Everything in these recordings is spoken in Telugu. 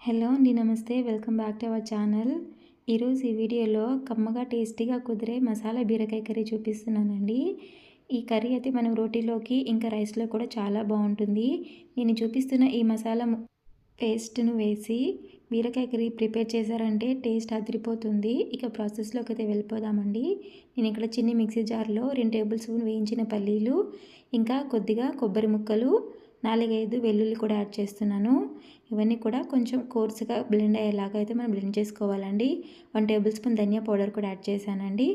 హలో అండి, నమస్తే. Welcome back to our channel. ఈరోజు ఈ వీడియోలో కమ్మగా టేస్టీగా కుదిరే మసాలా బీరకాయ కర్రీ చూపిస్తున్నానండి. ఈ కర్రీ అయితే మనం రోటీలోకి ఇంకా రైస్లో కూడా చాలా బాగుంటుంది. నేను చూపిస్తున్న ఈ మసాలా పేస్ట్ను వేసి బీరకాయ కర్రీ ప్రిపేర్ చేశారంటే టేస్ట్ అదిరిపోతుంది. ఇక ప్రాసెస్లోకి అయితే వెళ్ళిపోదామండి. నేను ఇక్కడ చిన్న మిక్సీ జార్లో 2 టేబుల్ స్పూన్ వేయించిన పల్లీలు, ఇంకా కొద్దిగా కొబ్బరి ముక్కలు, 4-5 వెల్లుల్లి కూడా యాడ్ చేస్తున్నాను. ఇవన్నీ కూడా కొంచెం కోర్సుగా బ్లెండ్ అయ్యేలాగా అయితే మనం బ్లెండ్ చేసుకోవాలండి. 1 టేబుల్ స్పూన్ ధనియా పౌడర్ కూడా యాడ్ చేశానండి.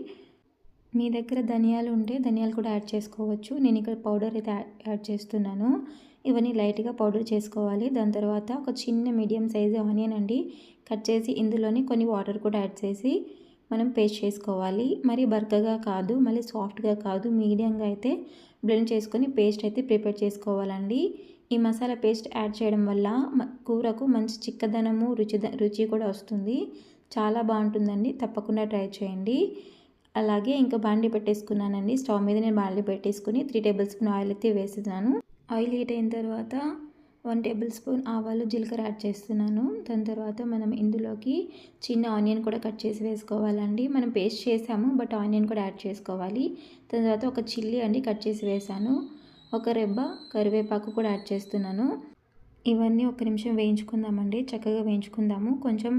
మీ దగ్గర ధనియాలు ఉంటే ధనియాలు కూడా యాడ్ చేసుకోవచ్చు. నేను ఇక్కడ పౌడర్ అయితే యాడ్ చేస్తున్నాను. ఇవన్నీ లైట్గా పౌడర్ చేసుకోవాలి. దాని తర్వాత ఒక చిన్న మీడియం సైజు ఆనియన్ అండి కట్ చేసి ఇందులోని కొన్ని వాటర్ కూడా యాడ్ చేసి మనం పేస్ట్ చేసుకోవాలి. మరి బరకగా కాదు, మళ్ళీ సాఫ్ట్గా కాదు, మీడియంగా అయితే బ్లెండ్ చేసుకొని పేస్ట్ అయితే ప్రిపేర్ చేసుకోవాలండి. ఈ మసాలా పేస్ట్ యాడ్ చేయడం వల్ల కూరకు మంచి చిక్కదనము, రుచి కూడా వస్తుంది. చాలా బాగుంటుందండి, తప్పకుండా ట్రై చేయండి. అలాగే ఇంకా బాండి పెట్టేసుకున్నానండి. స్టవ్ మీద నేను బాండి పెట్టేసుకుని 3 టేబుల్ స్పూన్ ఆయిల్ అయితే వేస్తున్నాను. ఆయిల్ హీట్ అయిన తర్వాత 1 టేబుల్ స్పూన్ ఆవాలు, జీలకర్ర యాడ్ చేస్తున్నాను. దాని తర్వాత మనం ఇందులోకి చిన్న ఆనియన్ కూడా కట్ చేసి వేసుకోవాలండి. మనం పేస్ట్ చేసాము, బట్ ఆనియన్ కూడా యాడ్ చేసుకోవాలి. దాని తర్వాత ఒక చిల్లీ అండి కట్ చేసి వేసాను. ఒక రెబ్బ కరివేపాకు కూడా యాడ్ చేస్తున్నాను. ఇవన్నీ ఒక నిమిషం వేయించుకుందామండి. చక్కగా వేయించుకుందాము. కొంచెం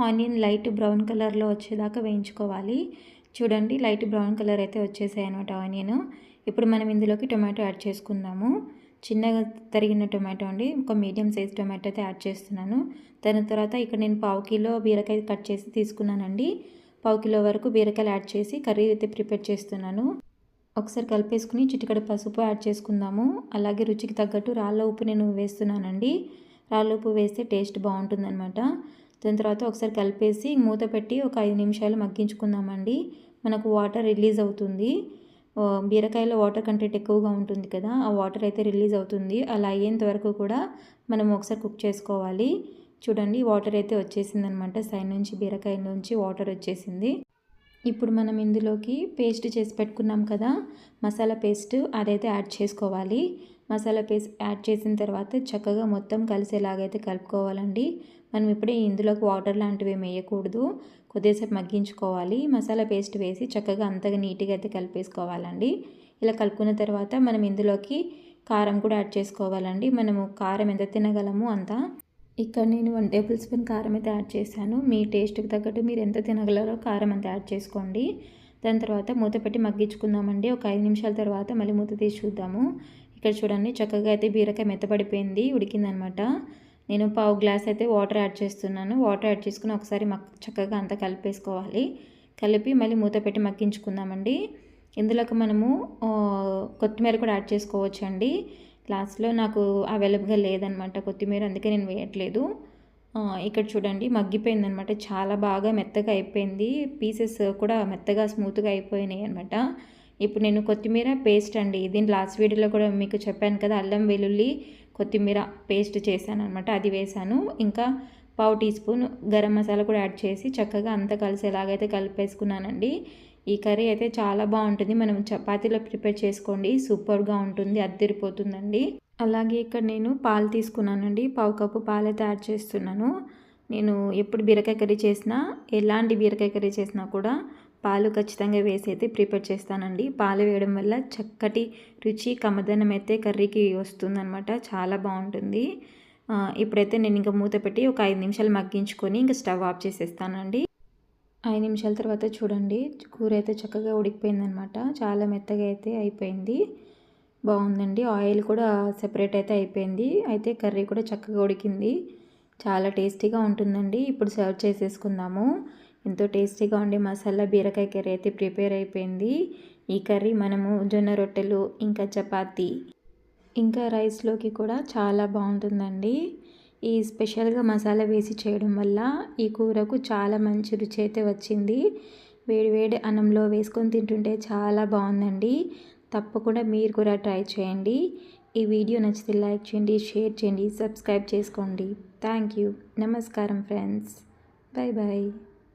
ఆనియన్ లైట్ బ్రౌన్ కలర్లో వచ్చేదాకా వేయించుకోవాలి. చూడండి, లైట్ బ్రౌన్ కలర్ అయితే వచ్చేసాయి అనమాట ఆనియన్. ఇప్పుడు మనం ఇందులోకి టొమాటో యాడ్ చేసుకుందాము. చిన్నగా తరిగిన టొమాటో అండి, ఒక మీడియం సైజ్ టొమాటో అయితే యాడ్ చేస్తున్నాను. దాని తర్వాత ఇక్కడ నేను 1/2 కిలో బీరకాయ కట్ చేసి తీసుకున్నానండి. 1/2 కిలో వరకు బీరకాయలు యాడ్ చేసి కర్రీ అయితే ప్రిపేర్ చేస్తున్నాను. ఒకసారి కలిపేసుకుని చిటికెడు పసుపు యాడ్ చేసుకుందాము. అలాగే రుచికి తగ్గట్టు రాళ్ళ ఉప్పు నేను వేస్తున్నానండి. రాళ్ళ ఉప్పు వేస్తే టేస్ట్ బాగుంటుందన్నమాట. దాని తర్వాత ఒకసారి కలిపేసి మూత పెట్టి ఒక 5 నిమిషాలు మగ్గించుకుందామండి. మనకు వాటర్ రిలీజ్ అవుతుంది. బీరకాయలో వాటర్ కంటెంట్ ఎక్కువగా ఉంటుంది కదా, ఆ వాటర్ అయితే రిలీజ్ అవుతుంది. అలా అయ్యేంత వరకు కూడా మనం ఒకసారి కుక్ చేసుకోవాలి. చూడండి, వాటర్ అయితే వచ్చేసింది అనమాట. సైడ్ నుంచి బీరకాయ నుంచి వాటర్ వచ్చేసింది. ఇప్పుడు మనం ఇందులోకి పేస్ట్ చేసి పెట్టుకున్నాం కదా, మసాలా పేస్ట్, అదైతే యాడ్ చేసుకోవాలి. మసాలా పేస్ట్ యాడ్ చేసిన తర్వాత చక్కగా మొత్తం కలిసేలాగైతే కలుపుకోవాలండి. మనం ఇప్పుడే ఇందులోకి వాటర్ లాంటివి ఏమి వేయకూడదు. కొద్దిసేపు మగ్గించుకోవాలి. మసాలా పేస్ట్ వేసి చక్కగా అంతగా నీట్గా అయితే కలిపేసుకోవాలండి. ఇలా కలుపుకున్న తర్వాత మనం ఇందులోకి కారం కూడా యాడ్ చేసుకోవాలండి. మనము కారం ఎంత తినగలమో అంత. ఇక్కడ నేను 1 టేబుల్ స్పూన్ కారం అయితే యాడ్ చేశాను. మీ టేస్ట్కి తగ్గట్టు మీరు ఎంత తినగలరో కారం అంతా యాడ్ చేసుకోండి. దాని తర్వాత మూత పెట్టి మగ్గించుకుందామండి. ఒక 5 నిమిషాల తర్వాత మళ్ళీ మూత తీసి చూద్దాము. ఇక్కడ చూడండి, చక్కగా అయితే బీరకాయ మెత్తపడిపోయింది, ఉడికిందనమాట. నేను 1/2 గ్లాస్ అయితే వాటర్ యాడ్ చేస్తున్నాను. వాటర్ యాడ్ చేసుకుని ఒకసారి చక్కగా అంతా కలిపేసుకోవాలి. కలిపి మళ్ళీ మూత పెట్టి మగ్గించుకుందామండి. ఇందులోకి మనము కొత్తిమీర కూడా యాడ్ చేసుకోవచ్చండి. లాస్ట్లో నాకు అవైలబుల్గా లేదనమాట కొత్తిమీర, అందుకే నేను వేయట్లేదు. ఇక్కడ చూడండి, మగ్గిపోయిందనమాట. చాలా బాగా మెత్తగా అయిపోయింది. పీసెస్ కూడా మెత్తగా స్మూత్గా అయిపోయినాయి అనమాట. ఇప్పుడు నేను కొత్తిమీర పేస్ట్ అండి, దీని లాస్ట్ వీడియోలో కూడా మీకు చెప్పాను కదా, అల్లం వెల్లుల్లి కొత్తిమీర పేస్ట్ చేశాను అనమాట, అది వేసాను. ఇంకా 1/2 టీ స్పూన్ గరం మసాలా కూడా యాడ్ చేసి చక్కగా అంతా కలిసేలాగైతే కలిపేసుకున్నానండి. ఈ కర్రీ అయితే చాలా బాగుంటుంది. మనం చపాతీలో ప్రిపేర్ చేసుకోండి, సూపర్గా ఉంటుంది, అద్దరిపోతుందండి. అలాగే ఇక్కడ నేను పాలు తీసుకున్నానండి. 1/2 కప్పు పాలు అయితే యాడ్ చేస్తున్నాను. నేను ఎప్పుడు బీరకాయ కర్రీ చేసినా, ఎలాంటి బీరకాయ కర్రీ చేసినా కూడా పాలు ఖచ్చితంగా వేసి అయితే ప్రిపేర్ చేస్తానండి. పాలు వేయడం వల్ల చక్కటి రుచి, కమ్మదనం అయితే కర్రీకి వస్తుందన్నమాట. చాలా బాగుంటుంది. ఇప్పుడైతే నేను ఇంకా మూత పెట్టి ఒక 5 నిమిషాలు మగ్గించుకొని ఇంకా స్టవ్ ఆఫ్ చేసేస్తానండి. 5 నిమిషాల తర్వాత చూడండి, కూర అయితే చక్కగా ఉడికిపోయిందనమాట. చాలా మెత్తగా అయితే అయిపోయింది. బాగుందండి. ఆయిల్ కూడా సెపరేట్ అయితే అయిపోయింది. అయితే కర్రీ కూడా చక్కగా ఉడికింది. చాలా టేస్టీగా ఉంటుందండి. ఇప్పుడు సర్వ్ చేసేసుకుందాము. ఎంతో టేస్టీగా ఉండే మసాలా బీరకాయ కర్రీ అయితే ప్రిపేర్ అయిపోయింది. ఈ కర్రీ మనము జొన్న రొట్టెలు, ఇంకా చపాతీ, ఇంకా రైస్లోకి కూడా చాలా బాగుంటుందండి. ఈ స్పెషల్గా మసాలా వేసి చేయడం వల్ల ఈ కూరకు చాలా మంచి రుచి అయితే వచ్చింది. వేడి వేడి అన్నంలో వేసుకొని తింటుంటే చాలా బాగుందండి. తప్పకుండా మీరు కూడా ట్రై చేయండి. ఈ వీడియో నచ్చితే లైక్ చేయండి, షేర్ చేయండి, సబ్స్క్రైబ్ చేసుకోండి. Thank you. నమస్కారం ఫ్రెండ్స్. Bye bye.